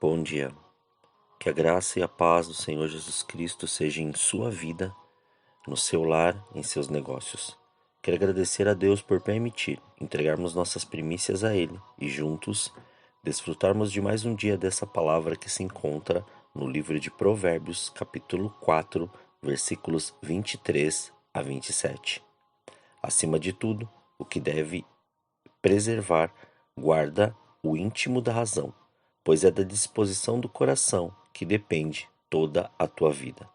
Bom dia. Que a graça e a paz do Senhor Jesus Cristo seja em sua vida, no seu lar, em seus negócios. Quero agradecer a Deus por permitir entregarmos nossas primícias a Ele e juntos desfrutarmos de mais um dia dessa palavra que se encontra no livro de Provérbios, capítulo 4, versículos 23 a 27. Acima de tudo, o que deve preservar, guarda o íntimo da razão, pois é da disposição do coração que depende toda a tua vida.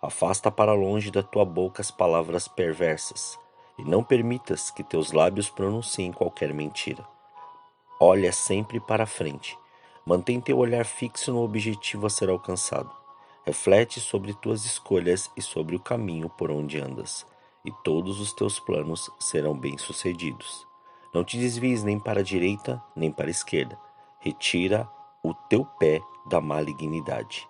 Afasta para longe da tua boca as palavras perversas, e não permitas que teus lábios pronunciem qualquer mentira. Olha sempre para a frente. Mantém teu olhar fixo no objetivo a ser alcançado. Reflete sobre tuas escolhas e sobre o caminho por onde andas, e todos os teus planos serão bem-sucedidos. Não te desvies nem para a direita, nem para a esquerda. Retira o teu pé da malignidade.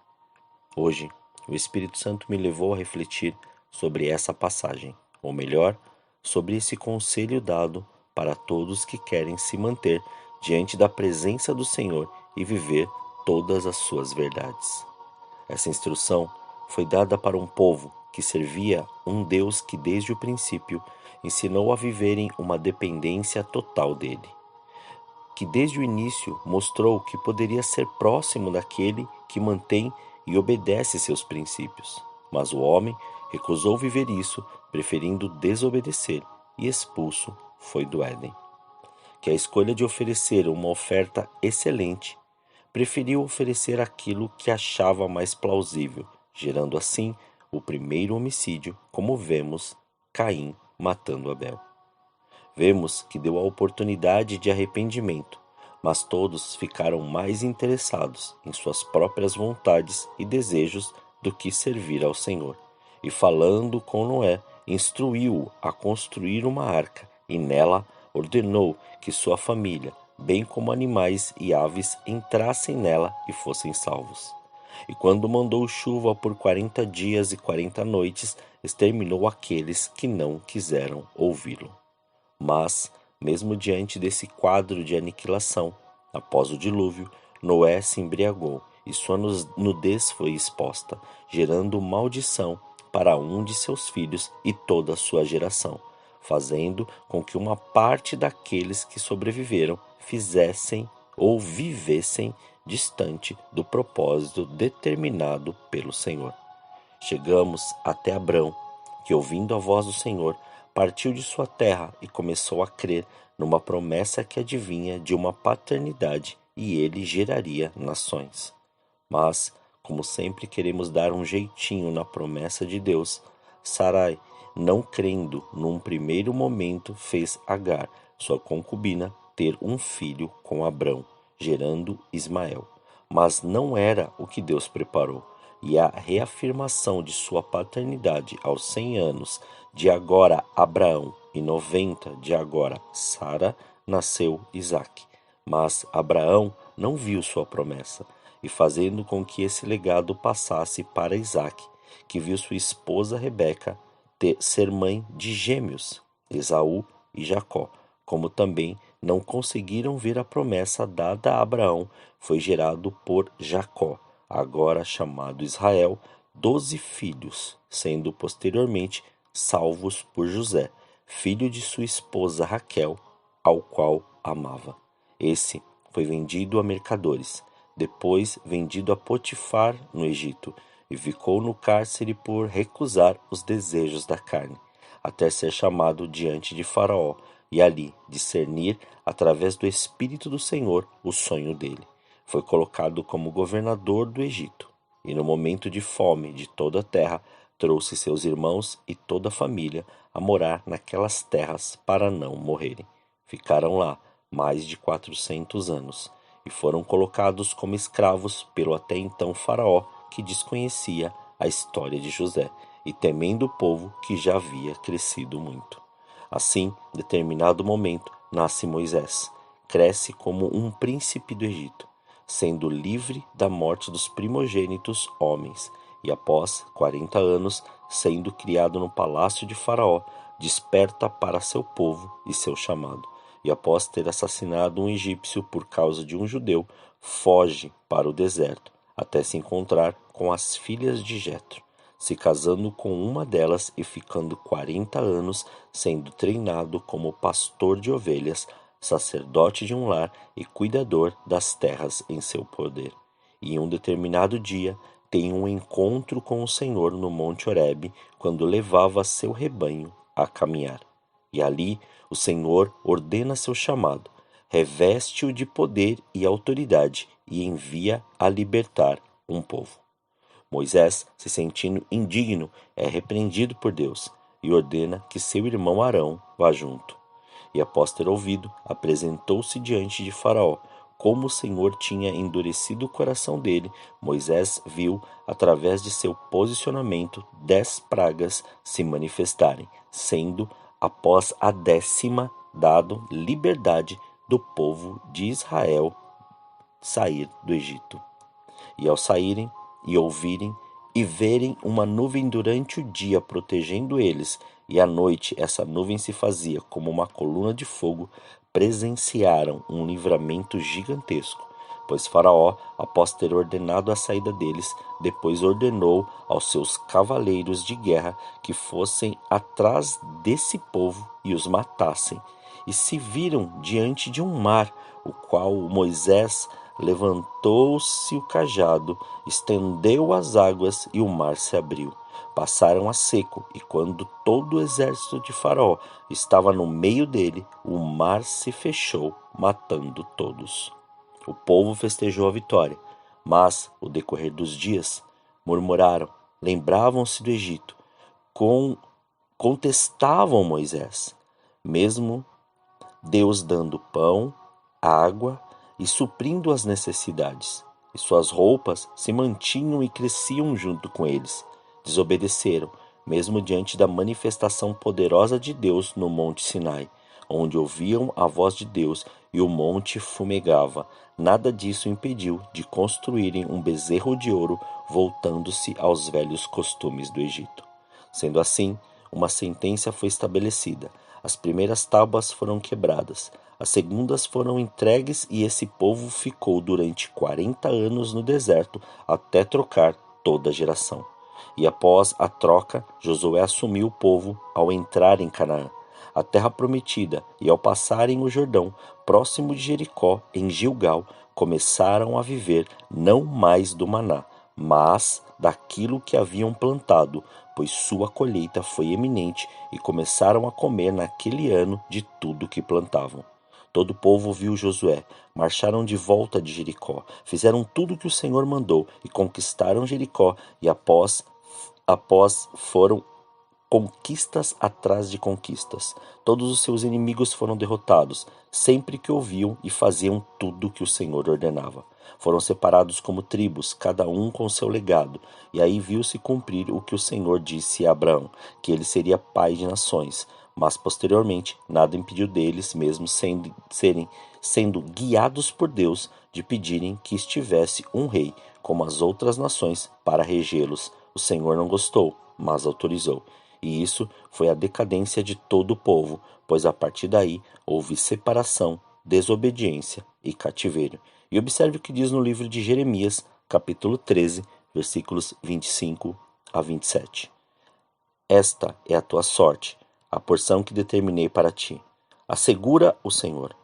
Hoje, o Espírito Santo me levou a refletir sobre essa passagem, ou melhor, sobre esse conselho dado para todos que querem se manter diante da presença do Senhor e viver todas as suas verdades. Essa instrução foi dada para um povo que servia um Deus que desde o princípio ensinou a viverem uma dependência total dele, que desde o início mostrou que poderia ser próximo daquele que mantém e obedece seus princípios. Mas o homem recusou viver isso, preferindo desobedecer, e expulso foi do Éden. Que a escolha de oferecer uma oferta excelente, preferiu oferecer aquilo que achava mais plausível, gerando assim o primeiro homicídio, como vemos Caim matando Abel. Vemos que deu a oportunidade de arrependimento, mas todos ficaram mais interessados em suas próprias vontades e desejos do que servir ao Senhor. E falando com Noé, instruiu-o a construir uma arca, e nela ordenou que sua família, bem como animais e aves, entrassem nela e fossem salvos. E quando mandou chuva por 40 dias e 40 noites, exterminou aqueles que não quiseram ouvi-lo. Mas, mesmo diante desse quadro de aniquilação, após o dilúvio, Noé se embriagou e sua nudez foi exposta, gerando maldição para um de seus filhos e toda a sua geração, fazendo com que uma parte daqueles que sobreviveram fizessem ou vivessem distante do propósito determinado pelo Senhor. Chegamos até Abrão, que, ouvindo a voz do Senhor, partiu de sua terra e começou a crer numa promessa que adivinha de uma paternidade e ele geraria nações. Mas, como sempre queremos dar um jeitinho na promessa de Deus, Sarai, não crendo num primeiro momento, fez Agar, sua concubina, ter um filho com Abrão, gerando Ismael. Mas não era o que Deus preparou, e a reafirmação de sua paternidade aos 100 anos de agora Abraão e 90 de agora Sara, nasceu Isaque. Mas Abraão não viu sua promessa, e fazendo com que esse legado passasse para Isaque, que viu sua esposa Rebeca ser mãe de gêmeos, Esaú e Jacó, como também não conseguiram ver a promessa dada a Abraão, foi gerado por Jacó, agora chamado Israel, 12 filhos, sendo posteriormente salvos por José, filho de sua esposa Raquel, ao qual amava. Esse foi vendido a mercadores, depois vendido a Potifar no Egito, e ficou no cárcere por recusar os desejos da carne, até ser chamado diante de Faraó, e ali discernir, através do Espírito do Senhor, o sonho dele. Foi colocado como governador do Egito, e no momento de fome de toda a terra, trouxe seus irmãos e toda a família a morar naquelas terras para não morrerem. Ficaram lá mais de 400 anos, e foram colocados como escravos pelo até então Faraó, que desconhecia a história de José, e temendo o povo que já havia crescido muito. Assim, em determinado momento, nasce Moisés, cresce como um príncipe do Egito, sendo livre da morte dos primogênitos homens, e após 40 anos, sendo criado no palácio de Faraó, desperta para seu povo e seu chamado, e após ter assassinado um egípcio por causa de um judeu, foge para o deserto, até se encontrar com as filhas de Jetro, se casando com uma delas e ficando 40 anos sendo treinado como pastor de ovelhas, sacerdote de um lar e cuidador das terras em seu poder. E em um determinado dia tem um encontro com o Senhor no Monte Horebe, quando levava seu rebanho a caminhar. E ali o Senhor ordena seu chamado, reveste-o de poder e autoridade e envia a libertar um povo. Moisés, se sentindo indigno, é repreendido por Deus e ordena que seu irmão Arão vá junto. E após ter ouvido, apresentou-se diante de Faraó. Como o Senhor tinha endurecido o coração dele, Moisés viu, através de seu posicionamento, 10 pragas se manifestarem, sendo, após a 10ª, dado liberdade do povo de Israel sair do Egito. E ao saírem e ouvirem e verem uma nuvem durante o dia protegendo eles, e à noite essa nuvem se fazia como uma coluna de fogo, presenciaram um livramento gigantesco, pois Faraó, após ter ordenado a saída deles, depois ordenou aos seus cavaleiros de guerra que fossem atrás desse povo e os matassem, e se viram diante de um mar, o qual Moisés levantou-se o cajado, estendeu as águas e o mar se abriu. Passaram a seco, e quando todo o exército de Faraó estava no meio dele, o mar se fechou, matando todos. O povo festejou a vitória, mas, ao decorrer dos dias, murmuraram, lembravam-se do Egito, contestavam Moisés, mesmo Deus dando pão, água e suprindo as necessidades, e suas roupas se mantinham e cresciam junto com eles. Desobedeceram, mesmo diante da manifestação poderosa de Deus no Monte Sinai, onde ouviam a voz de Deus e o monte fumegava. Nada disso impediu de construírem um bezerro de ouro, voltando-se aos velhos costumes do Egito. Sendo assim, uma sentença foi estabelecida. As primeiras tábuas foram quebradas, as segundas foram entregues e esse povo ficou durante 40 anos no deserto até trocar toda a geração. E após a troca, Josué assumiu o povo ao entrar em Canaã, a terra prometida, e ao passarem o Jordão, próximo de Jericó, em Gilgal, começaram a viver não mais do maná, mas daquilo que haviam plantado, pois sua colheita foi eminente, e começaram a comer naquele ano de tudo que plantavam. Todo o povo viu Josué, marcharam de volta de Jericó, fizeram tudo o que o Senhor mandou, e conquistaram Jericó, e após foram conquistas atrás de conquistas. Todos os seus inimigos foram derrotados, sempre que ouviam e faziam tudo o que o Senhor ordenava. Foram separados como tribos, cada um com seu legado, e aí viu-se cumprir o que o Senhor disse a Abraão, que ele seria pai de nações. Mas posteriormente, nada impediu deles, mesmo sendo guiados por Deus, de pedirem que estivesse um rei, como as outras nações, para regê-los. O Senhor não gostou, mas autorizou. E isso foi a decadência de todo o povo, pois a partir daí houve separação, desobediência e cativeiro. E observe o que diz no livro de Jeremias, capítulo 13, versículos 25 a 27. Esta é a tua sorte, a porção que determinei para ti. Assegura o Senhor,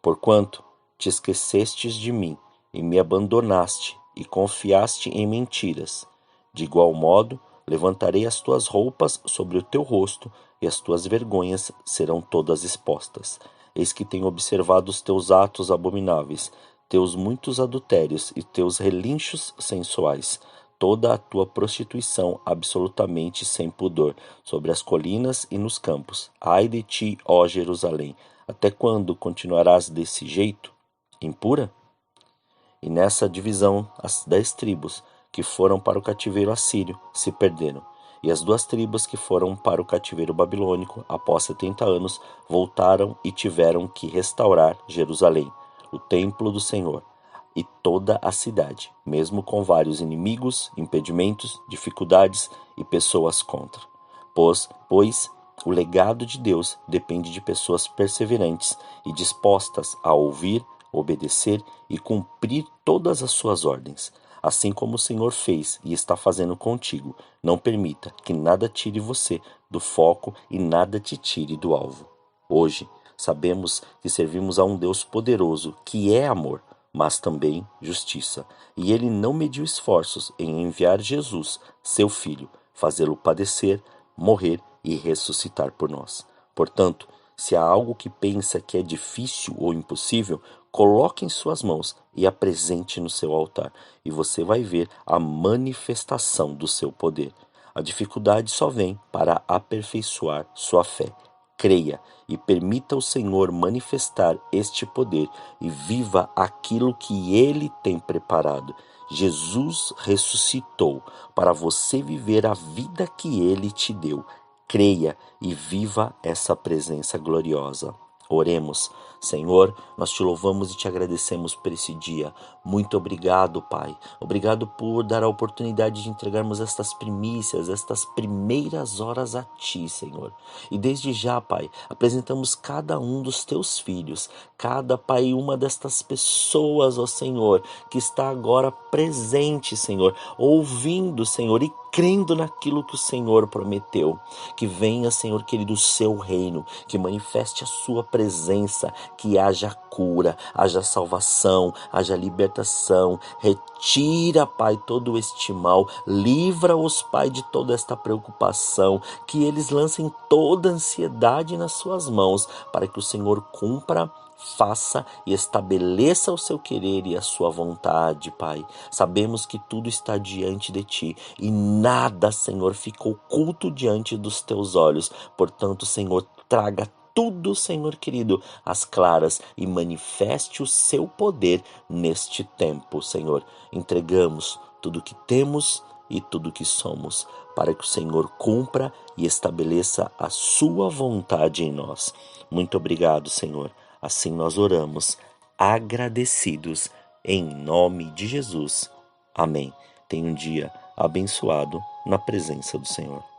porquanto te esquecestes de mim e me abandonaste e confiaste em mentiras. De igual modo, levantarei as tuas roupas sobre o teu rosto, e as tuas vergonhas serão todas expostas. Eis que tenho observado os teus atos abomináveis, teus muitos adultérios e teus relinchos sensuais, toda a tua prostituição absolutamente sem pudor, sobre as colinas e nos campos. Ai de ti, ó Jerusalém, até quando continuarás desse jeito? Impura? E nessa divisão, as 10 tribos que foram para o cativeiro assírio se perderam, e as 2 tribos que foram para o cativeiro babilônico, após 70 anos, voltaram e tiveram que restaurar Jerusalém, o templo do Senhor, e toda a cidade, mesmo com vários inimigos, impedimentos, dificuldades e pessoas contra. Pois O legado de Deus depende de pessoas perseverantes e dispostas a ouvir, obedecer e cumprir todas as suas ordens. Assim como o Senhor fez e está fazendo contigo, não permita que nada tire você do foco e nada te tire do alvo. Hoje, sabemos que servimos a um Deus poderoso, que é amor, mas também justiça. E ele não mediu esforços em enviar Jesus, seu Filho, fazê-lo padecer, morrer e ressuscitar por nós. Portanto, se há algo que pensa que é difícil ou impossível, coloque em suas mãos e apresente no seu altar, e você vai ver a manifestação do seu poder. A dificuldade só vem para aperfeiçoar sua fé. Creia e permita o Senhor manifestar este poder e viva aquilo que Ele tem preparado. Jesus ressuscitou para você viver a vida que Ele te deu. Creia e viva essa presença gloriosa. Oremos. Senhor, nós te louvamos e te agradecemos por esse dia. Muito obrigado, Pai. Obrigado por dar a oportunidade de entregarmos estas primícias, estas primeiras horas a Ti, Senhor. E desde já, Pai, apresentamos cada um dos Teus filhos, cada, Pai, uma destas pessoas, ó Senhor, que está agora presente, Senhor, ouvindo, Senhor, e crendo naquilo que o Senhor prometeu. Que venha, Senhor querido, o seu reino, que manifeste a sua presença, que haja cura, haja salvação, haja libertação. Retira, Pai, todo este mal, livra-os, Pai, de toda esta preocupação, que eles lancem toda a ansiedade nas suas mãos, para que o Senhor cumpra, faça e estabeleça o seu querer e a sua vontade, Pai. Sabemos que tudo está diante de Ti e nada, Senhor, fica oculto diante dos Teus olhos. Portanto, Senhor, traga tudo, Senhor querido, às claras e manifeste o seu poder neste tempo, Senhor. Entregamos tudo que temos e tudo que somos, para que o Senhor cumpra e estabeleça a sua vontade em nós. Muito obrigado, Senhor. Assim nós oramos, agradecidos, em nome de Jesus. Amém. Tenha um dia abençoado na presença do Senhor.